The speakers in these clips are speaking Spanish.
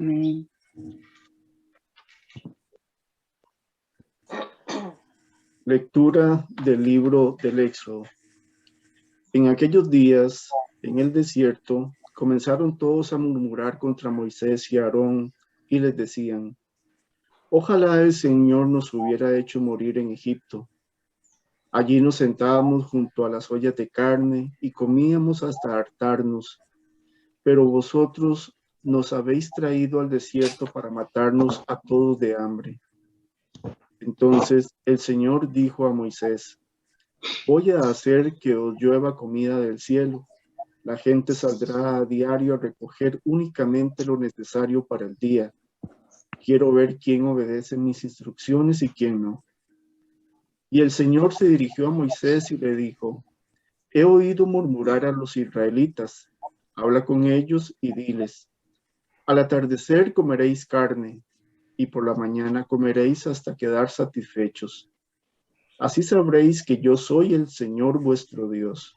Amén. Lectura del libro del Éxodo. En aquellos días, en el desierto, comenzaron todos a murmurar contra Moisés y Aarón y les decían: ojalá el Señor nos hubiera hecho morir en Egipto. Allí nos sentábamos junto a las ollas de carne y comíamos hasta hartarnos. Pero vosotros nos habéis traído al desierto para matarnos a todos de hambre. Entonces el Señor dijo a Moisés: voy a hacer que os llueva comida del cielo. La gente saldrá a diario a recoger únicamente lo necesario para el día. Quiero ver quién obedece mis instrucciones y quién no. Y el Señor se dirigió a Moisés y le dijo: he oído murmurar a los israelitas. Habla con ellos y diles: al atardecer comeréis carne, y por la mañana comeréis hasta quedar satisfechos. Así sabréis que yo soy el Señor vuestro Dios.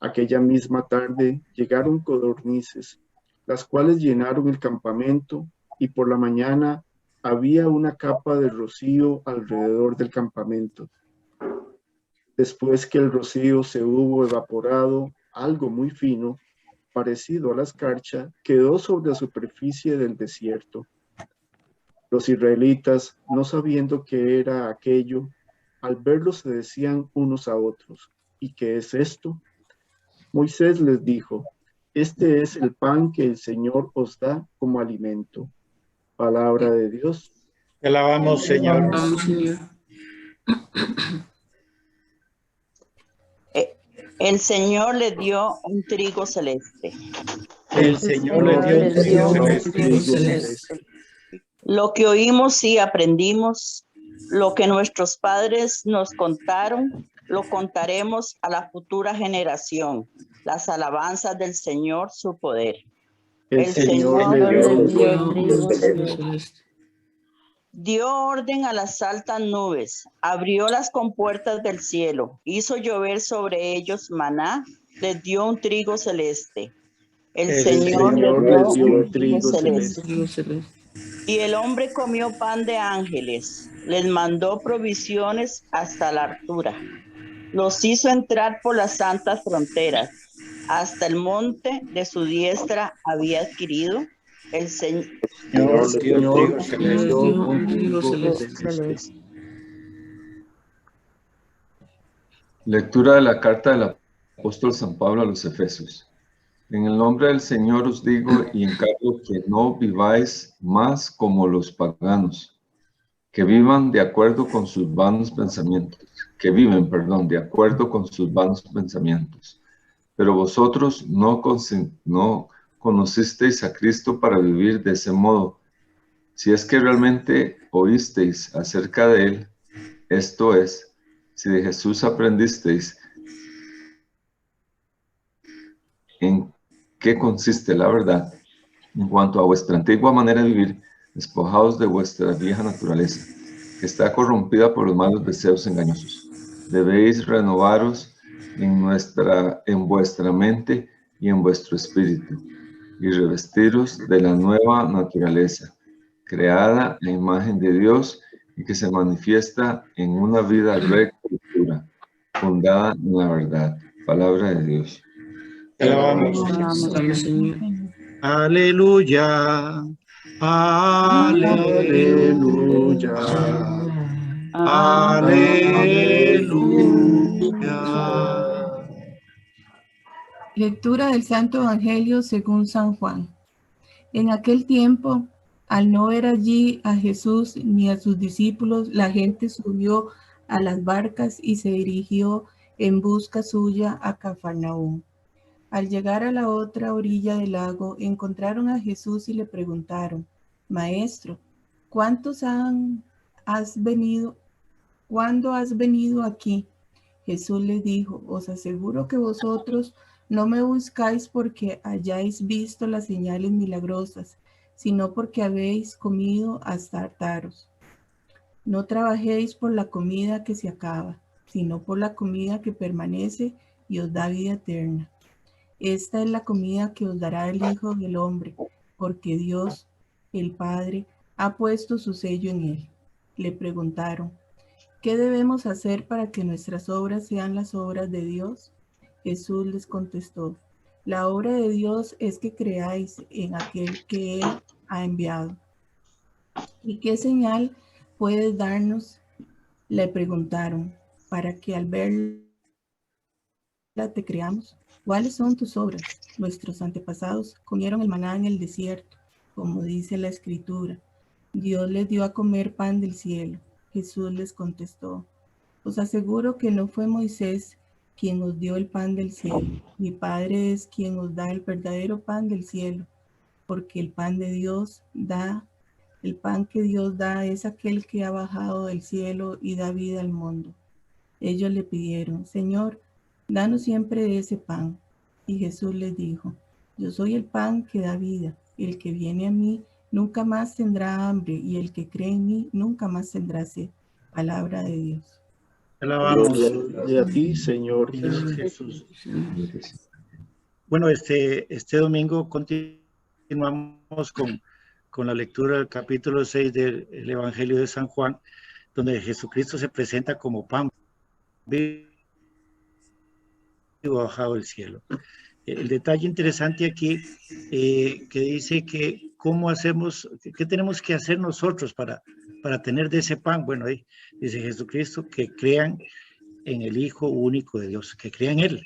Aquella misma tarde llegaron codornices, las cuales llenaron el campamento, y por la mañana había una capa de rocío alrededor del campamento. Después que el rocío se hubo evaporado, algo muy fino, parecido a la escarcha, quedó sobre la superficie del desierto. Los israelitas, no sabiendo qué era aquello, al verlo se decían unos a otros: ¿y qué es esto? Moisés les dijo: este es el pan que el Señor os da como alimento. Palabra de Dios. Te alabamos, Señor. Vamos, Señor. El Señor le dio un trigo celeste. El Señor le dio un trigo celeste. Lo que oímos y aprendimos, lo que nuestros padres nos contaron, lo contaremos a la futura generación. Las alabanzas del Señor, su poder. El Señor le dio un trigo celeste. Dio orden a las altas nubes, abrió las compuertas del cielo, hizo llover sobre ellos maná, les dio un trigo celeste. El Señor les dio un trigo celeste. Y el hombre comió pan de ángeles, les mandó provisiones hasta la altura. Los hizo entrar por las santas fronteras, hasta el monte de su diestra había adquirido. El Señor les dio trigo celeste. Un trigo celeste. Lectura de la carta del apóstol San Pablo a los Efesios. En el nombre del Señor os digo y encargo que no viváis más como los paganos, que viven de acuerdo con sus vanos pensamientos. Pero vosotros no conocisteis a Cristo para vivir de ese modo. Si es que realmente oísteis acerca de él, esto es, si de Jesús aprendisteis en qué consiste la verdad, en cuanto a vuestra antigua manera de vivir, despojaos de vuestra vieja naturaleza, que está corrompida por los malos deseos engañosos. Debéis renovaros en vuestra mente y en vuestro espíritu, y revestiros de la nueva naturaleza, creada a imagen de Dios y que se manifiesta en una vida recta y pura, fundada en la verdad. Palabra de Dios. Te alabamos, Señor. Aleluya. Aleluya. Aleluya. Lectura del Santo Evangelio según San Juan. En aquel tiempo, al no ver allí a Jesús ni a sus discípulos, la gente subió a las barcas y se dirigió en busca suya a Cafarnaúm. Al llegar a la otra orilla del lago, encontraron a Jesús y le preguntaron: Maestro, ¿cuándo has venido aquí? Jesús les dijo: os aseguro que vosotros no me buscáis porque hayáis visto las señales milagrosas, sino porque habéis comido hasta hartaros. No trabajéis por la comida que se acaba, sino por la comida que permanece y os da vida eterna. Esta es la comida que os dará el Hijo del Hombre, porque Dios, el Padre, ha puesto su sello en él. Le preguntaron, ¿qué debemos hacer para que nuestras obras sean las obras de Dios? Jesús les contestó, la obra de Dios es que creáis en aquel que Él ha enviado. ¿Y qué señal puedes darnos? Le preguntaron, para que al verla te creamos. ¿Cuáles son tus obras? Nuestros antepasados comieron el maná en el desierto, como dice la Escritura. Dios les dio a comer pan del cielo. Jesús les contestó, os aseguro que no fue Moisés quien os dio el pan del cielo. Mi Padre es quien os da el verdadero pan del cielo, porque el pan que Dios da es aquel que ha bajado del cielo y da vida al mundo. Ellos le pidieron, Señor, danos siempre de ese pan. Y Jesús les dijo, yo soy el pan que da vida. El que viene a mí nunca más tendrá hambre, y el que cree en mí nunca más tendrá sed. Palabra de Dios. Alabamos. Gloria a ti, Señor Jesús. Bueno, este domingo continuamos con la lectura del capítulo 6 del Evangelio de San Juan, donde Jesucristo se presenta como pan vivo bajado del cielo. El detalle interesante aquí que dice que cómo hacemos, qué tenemos que hacer nosotros para tener de ese pan. Bueno, ahí dice Jesucristo que crean en el Hijo único de Dios, que crean en Él.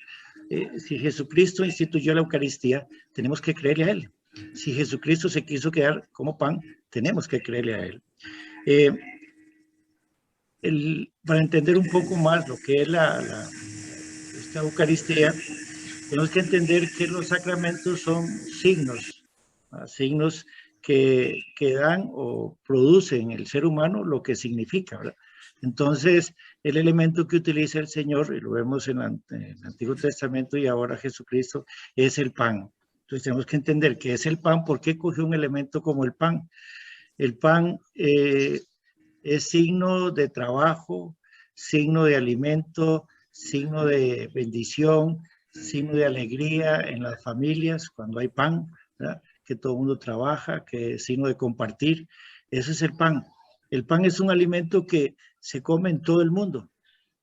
Si Jesucristo instituyó la Eucaristía, tenemos que creerle a Él. Si Jesucristo se quiso quedar como pan, tenemos que creerle a Él. Para entender un poco más lo que es esta Eucaristía, tenemos que entender que los sacramentos son signos, signos que dan o producen en el ser humano lo que significa, ¿verdad? Entonces, el elemento que utiliza el Señor, y lo vemos en el Antiguo Testamento y ahora Jesucristo, es el pan. Entonces, tenemos que entender qué es el pan, por qué cogió un elemento como el pan. El pan es signo de trabajo, signo de alimento, signo de bendición, signo de alegría en las familias, cuando hay pan, ¿verdad? Que todo el mundo trabaja, que es signo de compartir. Eso es el pan. El pan es un alimento que se come en todo el mundo.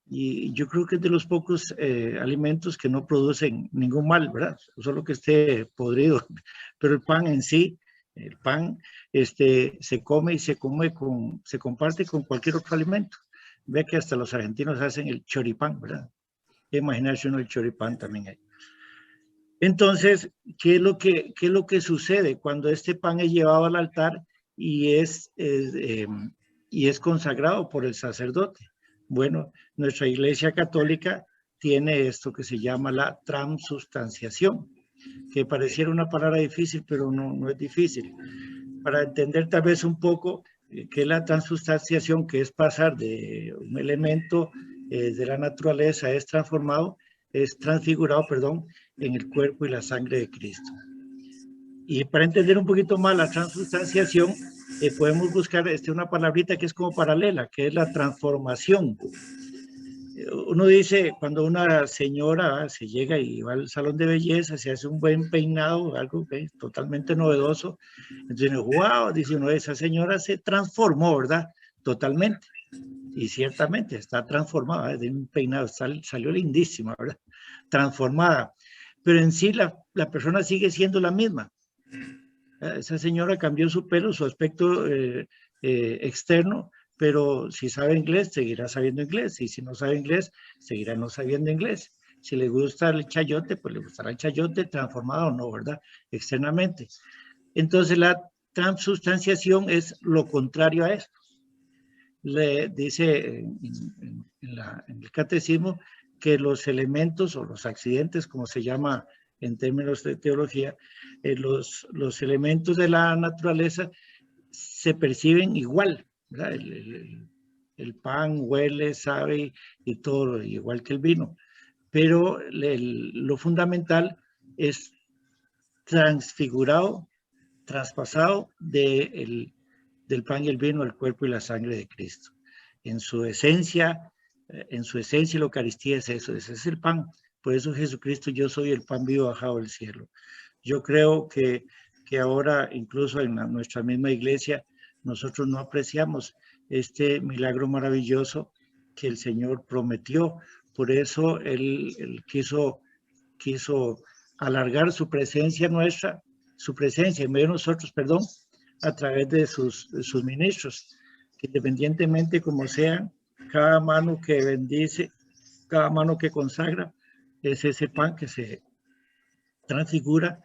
Y yo creo que es de los pocos alimentos que no producen ningún mal, ¿verdad? Solo que esté podrido. Pero el pan en sí, el pan se come y se comparte con cualquier otro alimento. Ve que hasta los argentinos hacen el choripán, ¿verdad? Imaginarse uno el choripán también hay. Entonces, ¿qué es lo que sucede cuando este pan es llevado al altar y es consagrado por el sacerdote? Bueno, nuestra Iglesia Católica tiene esto que se llama la transubstanciación, que pareciera una palabra difícil, pero no es difícil. Para entender tal vez un poco qué es la transubstanciación, que es pasar de un elemento de la naturaleza, es transfigurado, en el cuerpo y la sangre de Cristo. Y para entender un poquito más la transubstanciación, podemos buscar una palabrita que es como paralela, que es la transformación. Uno dice, cuando una señora se llega y va al salón de belleza, se hace un buen peinado, algo totalmente novedoso, entonces, wow, dice uno, esa señora se transformó, ¿verdad? Totalmente. Y ciertamente está transformada, de un peinado, salió lindísima, ¿verdad? Transformada. Pero en sí la persona sigue siendo la misma. Esa señora cambió su pelo, su aspecto externo, pero si sabe inglés, seguirá sabiendo inglés. Y si no sabe inglés, seguirá no sabiendo inglés. Si le gusta el chayote, pues le gustará el chayote transformado o no, ¿verdad? Externamente. Entonces, la transubstanciación es lo contrario a esto. Le dice en el catecismo que los elementos o los accidentes, como se llama en términos de teología, los elementos de la naturaleza se perciben igual, ¿verdad? El pan huele, sabe y todo, igual que el vino, pero lo fundamental es transfigurado, traspasado del pan y el vino, el cuerpo y la sangre de Cristo. En su esencia la Eucaristía es eso, ese es el pan. Por eso Jesucristo, yo soy el pan vivo bajado del cielo. Yo creo que que ahora incluso en nuestra misma iglesia nosotros no apreciamos este milagro maravilloso que el Señor prometió. Por eso Él quiso alargar su presencia nuestra, su presencia en medio de nosotros, perdón, a través de sus ministros, que independientemente como sean, cada mano que bendice, cada mano que consagra, es ese pan que se transfigura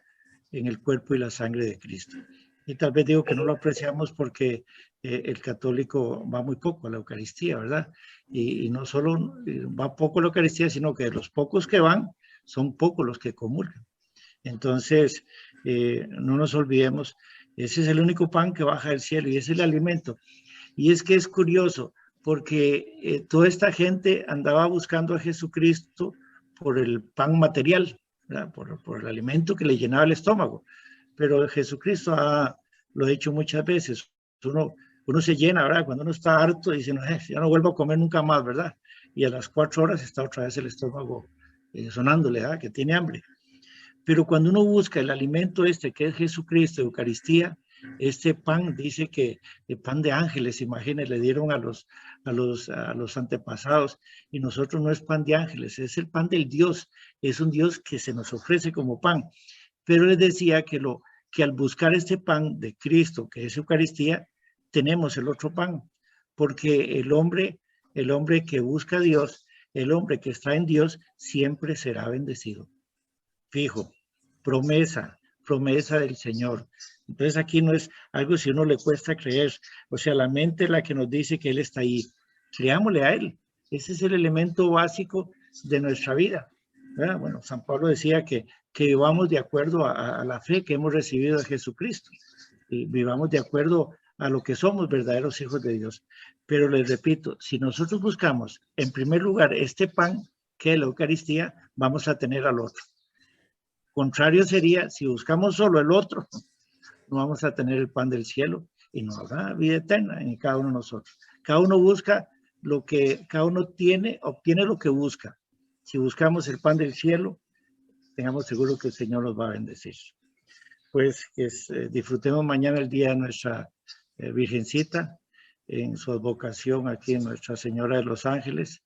en el cuerpo y la sangre de Cristo. Y tal vez digo que no lo apreciamos porque el católico va muy poco a la Eucaristía, ¿verdad? Y no solo va poco a la Eucaristía, sino que de los pocos que van, son pocos los que comulgan. Entonces, no nos olvidemos, ese es el único pan que baja del cielo y ese es el alimento. Y es que es curioso, porque toda esta gente andaba buscando a Jesucristo por el pan material, ¿verdad? Por el alimento que le llenaba el estómago. Pero Jesucristo lo ha dicho muchas veces, uno se llena, ¿verdad? Cuando uno está harto, dice, no, ya no vuelvo a comer nunca más, ¿verdad? Y a las 4 horas está otra vez el estómago sonándole, ¿verdad? Que tiene hambre. Pero cuando uno busca el alimento que es Jesucristo, Eucaristía, este pan dice que el pan de ángeles, imagínense, le dieron a los antepasados, y nosotros no es pan de ángeles, es el pan del Dios, es un Dios que se nos ofrece como pan. Pero les decía que al buscar este pan de Cristo, que es Eucaristía, tenemos el otro pan, porque el hombre que busca a Dios, el hombre que está en Dios, siempre será bendecido. Fijo, promesa del Señor. Entonces aquí no es algo si uno le cuesta creer, o sea, la mente es la que nos dice que Él está ahí. Creámosle a Él. Ese es el elemento básico de nuestra vida, ¿verdad? Bueno, San Pablo decía que vivamos de acuerdo a la fe que hemos recibido de Jesucristo, y vivamos de acuerdo a lo que somos verdaderos hijos de Dios. Pero les repito, si nosotros buscamos en primer lugar este pan, que es la Eucaristía, vamos a tener al otro. Contrario sería, si buscamos solo el otro, no vamos a tener el pan del cielo y no habrá vida eterna en cada uno de nosotros. Cada uno busca lo que cada uno tiene, obtiene lo que busca. Si buscamos el pan del cielo, tengamos seguro que el Señor nos va a bendecir. Pues disfrutemos mañana el día de nuestra Virgencita en su advocación aquí en Nuestra Señora de los Ángeles,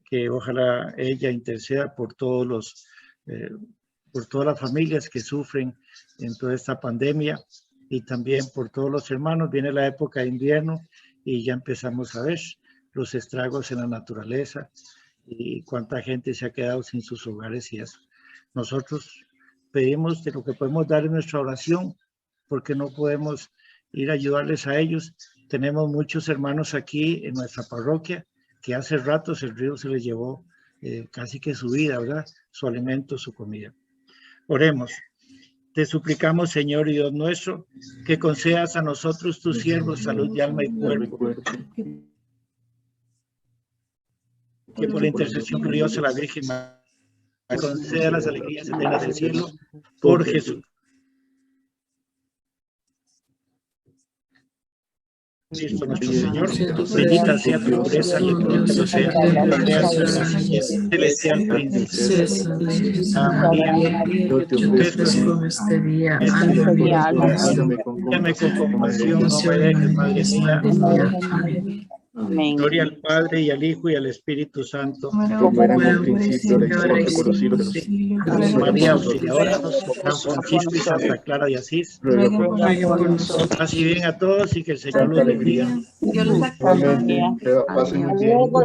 que ojalá ella interceda por todas las familias que sufren en toda esta pandemia y también por todos los hermanos. Viene la época de invierno y ya empezamos a ver los estragos en la naturaleza y cuánta gente se ha quedado sin sus hogares y eso. Nosotros pedimos de lo que podemos dar en nuestra oración, porque no podemos ir a ayudarles a ellos. Tenemos muchos hermanos aquí en nuestra parroquia que hace ratos el río se les llevó casi que su vida, ¿verdad? Su alimento, su comida. Oremos. Te suplicamos, Señor y Dios nuestro, que concedas a nosotros, tus siervos, salud de alma y cuerpo. Que por la intercesión gloriosa de la Virgen María, conceda las alegrías eternas del cielo, por Jesús. Cristo nuestro Señor, bendita sea tu pureza, bendita sea celestial princesa María, yo te ofrezco este día, ándame con compasión, no me dejes, Madre mía. Amén. Gloria al Padre y al Hijo y al Espíritu Santo. Como era en el principio, ahora y por los siglos de los siglos. María Auxiliadora, San Francisco y Santa Clara de Asís. Así bien a todos y que el Señor los bendiga. Amén. Pasen un día.